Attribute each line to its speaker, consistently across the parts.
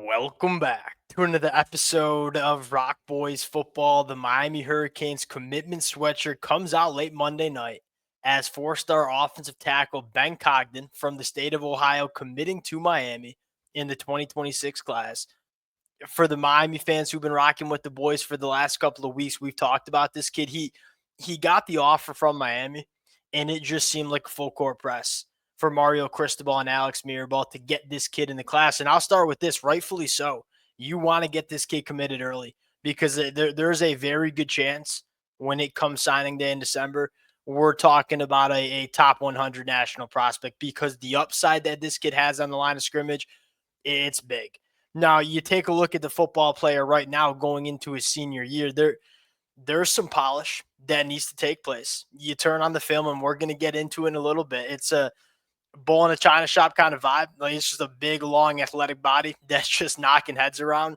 Speaker 1: Welcome back to another episode of Rock Boys Football. The Miami Hurricanes commitment sweatshirt comes out late Monday night as four-star offensive tackle Ben Congdon from the state of Ohio committing to Miami in the 2026 class. For the Miami fans who've been rocking with the boys for the last couple of weeks, we've talked about this kid. He got the offer from Miami, and it just seemed like a full court press for Mario Cristobal and Alex Mirabal to get this kid in the class. And I'll start with this, rightfully so. You want to get this kid committed early because there's a very good chance when it comes signing day in December, we're talking about a top 100 national prospect because the upside that this kid has on the line of scrimmage, it's big. Now, you take a look at the football player right now going into his senior year. There's some polish that needs to take place. You turn on the film, and we're going to get into it in a little bit. It's a bull in a china shop kind of vibe. Like, it's just a big, long, athletic body that's just knocking heads around.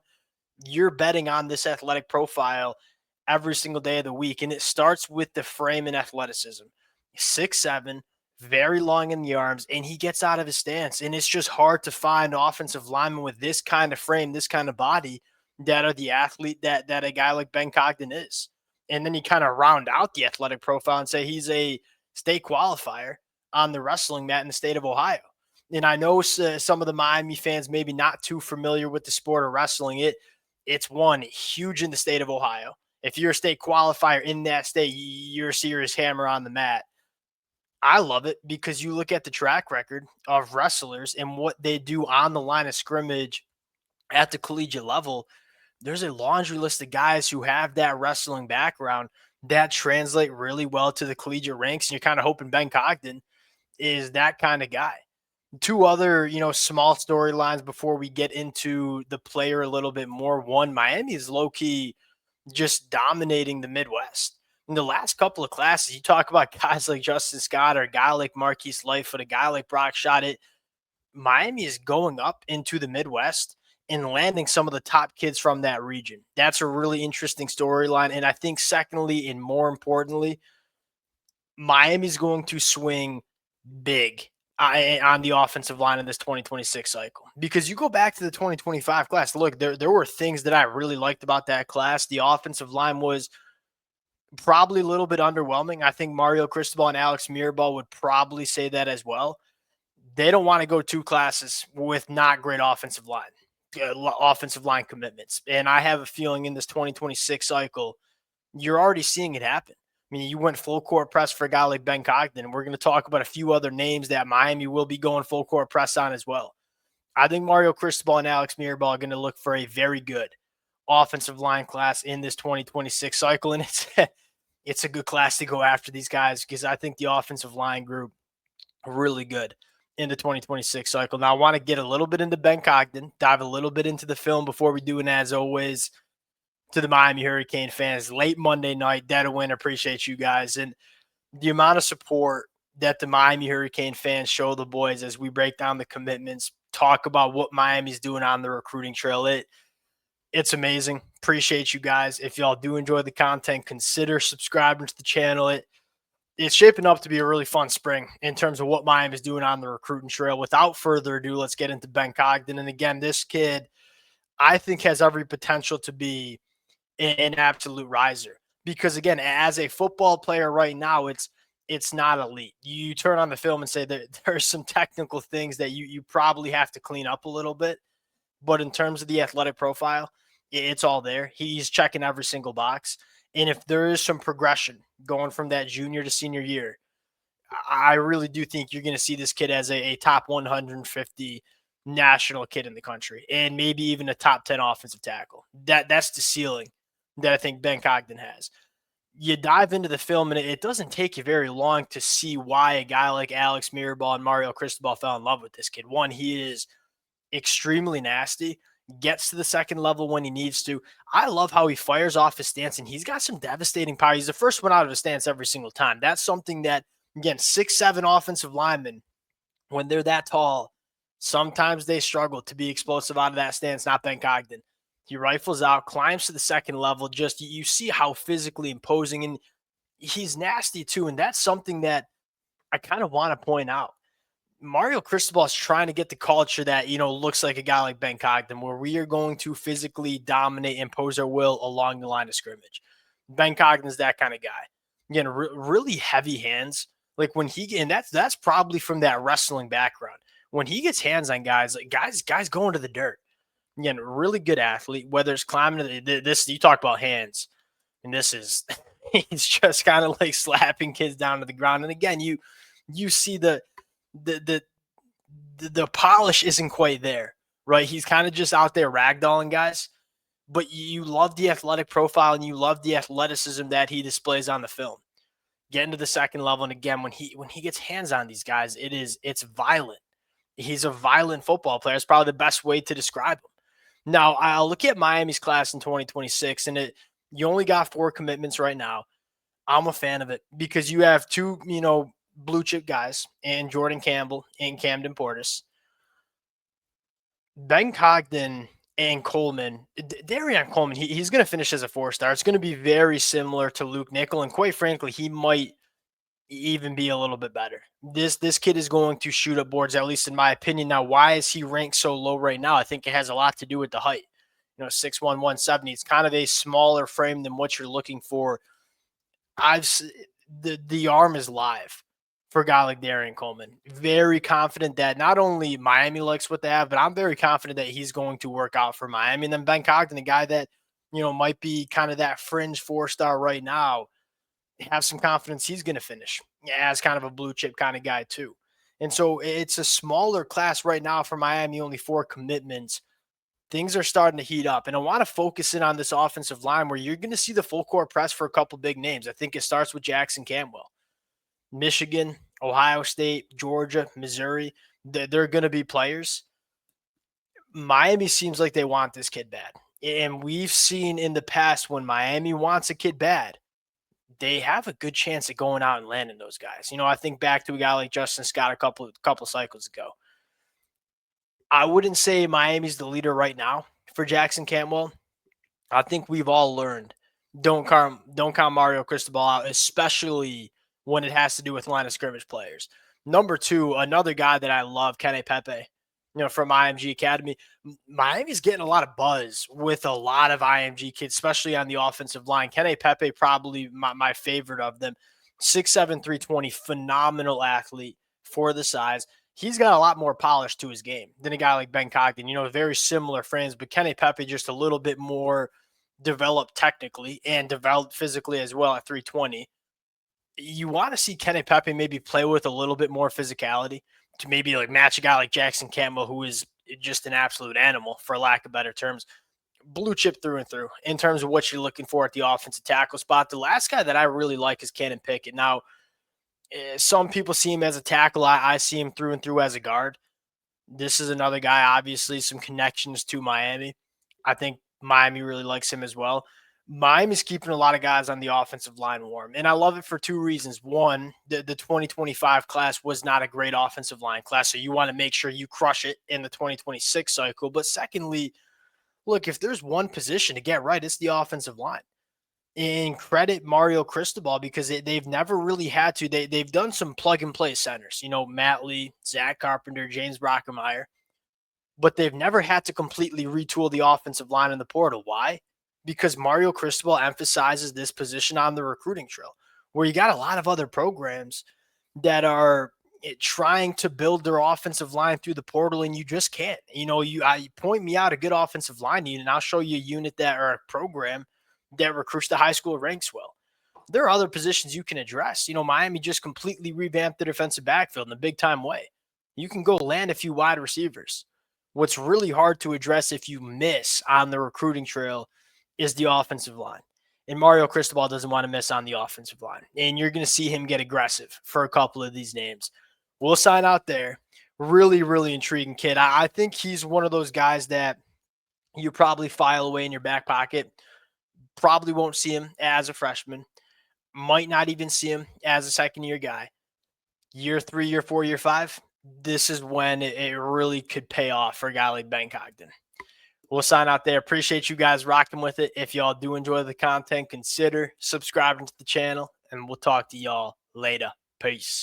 Speaker 1: You're betting on this athletic profile every single day of the week, and it starts with the frame and athleticism. 6'7", very long in the arms, and he gets out of his stance. And it's just hard to find offensive linemen with this kind of frame, this kind of body, that are the athlete that a guy like Ben Congdon is. And then you kind of round out the athletic profile and say he's a state qualifier on the wrestling mat in the state of Ohio. And I know some of the Miami fans maybe not too familiar with the sport of wrestling. It's one huge in the state of Ohio. If you're a state qualifier in that state, you're a serious hammer on the mat. I love it because you look at the track record of wrestlers and what they do on the line of scrimmage at the collegiate level. There's a laundry list of guys who have that wrestling background that translate really well to the collegiate ranks. And you're kind of hoping Ben Congdon is that kind of guy. Two other, small storylines before we get into the player a little bit more. One, Miami is low key just dominating the Midwest. In the last couple of classes, you talk about guys like Justin Scott or a guy like Marquise Lightfoot, a guy like Brock Shot. Miami is going up into the Midwest and landing some of the top kids from that region. That's a really interesting storyline. And I think, secondly, and more importantly, Miami's going to swing big on the offensive line in this 2026 cycle. Because you go back to the 2025 class, look, there were things that I really liked about that class. The offensive line was probably a little bit underwhelming. I think Mario Cristobal and Alex Mirabal would probably say that as well. They don't want to go two classes with not great offensive line commitments. And I have a feeling in this 2026 cycle, you're already seeing it happen. I mean, you went full court press for a guy like Ben Congdon, and we're going to talk about a few other names that Miami will be going full court press on as well. I think Mario Cristobal and Alex Mirabal are going to look for a very good offensive line class in this 2026 cycle, and it's a good class to go after these guys because I think the offensive line group really good in the 2026 cycle. Now, I want to get a little bit into Ben Congdon, dive a little bit into the film before we do, and as always, to the Miami Hurricane fans, late Monday night, dead of winter. Appreciate you guys. And the amount of support that the Miami Hurricane fans show the boys as we break down the commitments, talk about what Miami's doing on the recruiting trail. It's amazing. Appreciate you guys. If y'all do enjoy the content, consider subscribing to the channel. It's shaping up to be a really fun spring in terms of what Miami's doing on the recruiting trail. Without further ado, let's get into Ben Congdon. And again, this kid, I think, has every potential to be an absolute riser because, again, as a football player right now, it's not elite. You turn on the film and say that there's some technical things that you probably have to clean up a little bit, but in terms of the athletic profile, it's all there. He's checking every single box. And if there is some progression going from that junior to senior year, I really do think you're going to see this kid as a top 150 national kid in the country and maybe even a top 10 offensive tackle. That's the ceiling that I think Ben Congdon has. You dive into the film, and it doesn't take you very long to see why a guy like Alex Mirabal and Mario Cristobal fell in love with this kid. One, he is extremely nasty, gets to the second level when he needs to. I love how he fires off his stance, and he's got some devastating power. He's the first one out of his stance every single time. That's something that, again, 6'7" offensive linemen, when they're that tall, sometimes they struggle to be explosive out of that stance. Not Ben Congdon. He rifles out, climbs to the second level. Just you see how physically imposing, and he's nasty too. And that's something that I kind of want to point out. Mario Cristobal is trying to get the culture that, looks like a guy like Ben Congdon, where we are going to physically dominate, impose our will along the line of scrimmage. Ben Congdon is that kind of guy. Again, really heavy hands. Like when and that's probably from that wrestling background. When he gets hands on guys, like guys going to the dirt. Again, really good athlete. Whether it's climbing this, you talk about hands, and this is he's just kind of like slapping kids down to the ground. And again, you see the the polish isn't quite there, right? He's kind of just out there ragdolling guys, but you love the athletic profile and you love the athleticism that he displays on the film. Get into the second level, and again, when he gets hands on these guys, it's violent. He's a violent football player. It's probably the best way to describe him. Now, I'll look at Miami's class in 2026, and you only got 4 commitments right now. I'm a fan of it because you have 2, blue chip guys and Jordan Campbell and Camden Portis. Ben Congdon and Coleman, Darian Coleman, he's going to finish as a 4-star. It's going to be very similar to Luke Nickel, and quite frankly, he might even be a little bit better. This kid is going to shoot up boards, at least in my opinion. Now, why is he ranked so low right now? I think it has a lot to do with the height. 6'1", 170. It's kind of a smaller frame than what you're looking for. The arm is live for a guy like Darian Coleman. Very confident that not only Miami likes what they have, but I'm very confident that he's going to work out for Miami. And then Ben Congdon, a guy that, might be kind of that fringe 4-star right now, have some confidence he's going to finish as kind of a blue chip kind of guy too. And so it's a smaller class right now for Miami, only 4 commitments. Things are starting to heat up. And I want to focus in on this offensive line where you're going to see the full court press for a couple big names. I think it starts with Jackson Cantwell. Michigan, Ohio State, Georgia, Missouri, they're going to be players. Miami seems like they want this kid bad. And we've seen in the past when Miami wants a kid bad, they have a good chance of going out and landing those guys. I think back to a guy like Justin Scott a couple cycles ago. I wouldn't say Miami's the leader right now for Jackson Cantwell. I think we've all learned don't count Mario Cristobal out, especially when it has to do with line of scrimmage players. Number 2, another guy that I love, Kenny Pepe, from IMG Academy. Miami's getting a lot of buzz with a lot of IMG kids, especially on the offensive line. Kenny Pepe, probably my favorite of them. 6'7", 320, phenomenal athlete for the size. He's got a lot more polish to his game than a guy like Ben Congdon. Very similar frames, but Kenny Pepe just a little bit more developed technically and developed physically as well at 320. You want to see Kenny Pepe maybe play with a little bit more physicality to maybe like match a guy like Jackson Campbell, who is just an absolute animal, for lack of better terms. Blue chip through and through in terms of what you're looking for at the offensive tackle spot. The last guy that I really like is Cannon Pickett. Now, some people see him as a tackle. I see him through and through as a guard. This is another guy, obviously, some connections to Miami. I think Miami really likes him as well. Miami's keeping a lot of guys on the offensive line warm, and I love it for 2 reasons. One, the 2025 class was not a great offensive line class, so you want to make sure you crush it in the 2026 cycle. But secondly, look, if there's one position to get right, it's the offensive line. And credit Mario Cristobal because they've never really had to. They've done some plug-and-play centers, Matt Lee, Zach Carpenter, James Brockemeyer, but they've never had to completely retool the offensive line in the portal. Why? Because Mario Cristobal emphasizes this position on the recruiting trail, where you got a lot of other programs that are trying to build their offensive line through the portal, and you just can't. I point me out a good offensive line unit, and I'll show you a unit or a program that recruits the high school ranks well. There are other positions you can address. Miami just completely revamped the defensive backfield in a big-time way. You can go land a few wide receivers. What's really hard to address if you miss on the recruiting trail is the offensive line. And Mario Cristobal doesn't want to miss on the offensive line. And you're going to see him get aggressive for a couple of these names. We'll sign out there. Really, really intriguing kid. I think he's one of those guys that you probably file away in your back pocket. Probably won't see him as a freshman. Might not even see him as a second-year guy. Year 3, year 4, year 5, this is when it really could pay off for a guy like Ben Congdon. We'll sign out there. Appreciate you guys rocking with it. If y'all do enjoy the content, consider subscribing to the channel, and we'll talk to y'all later. Peace.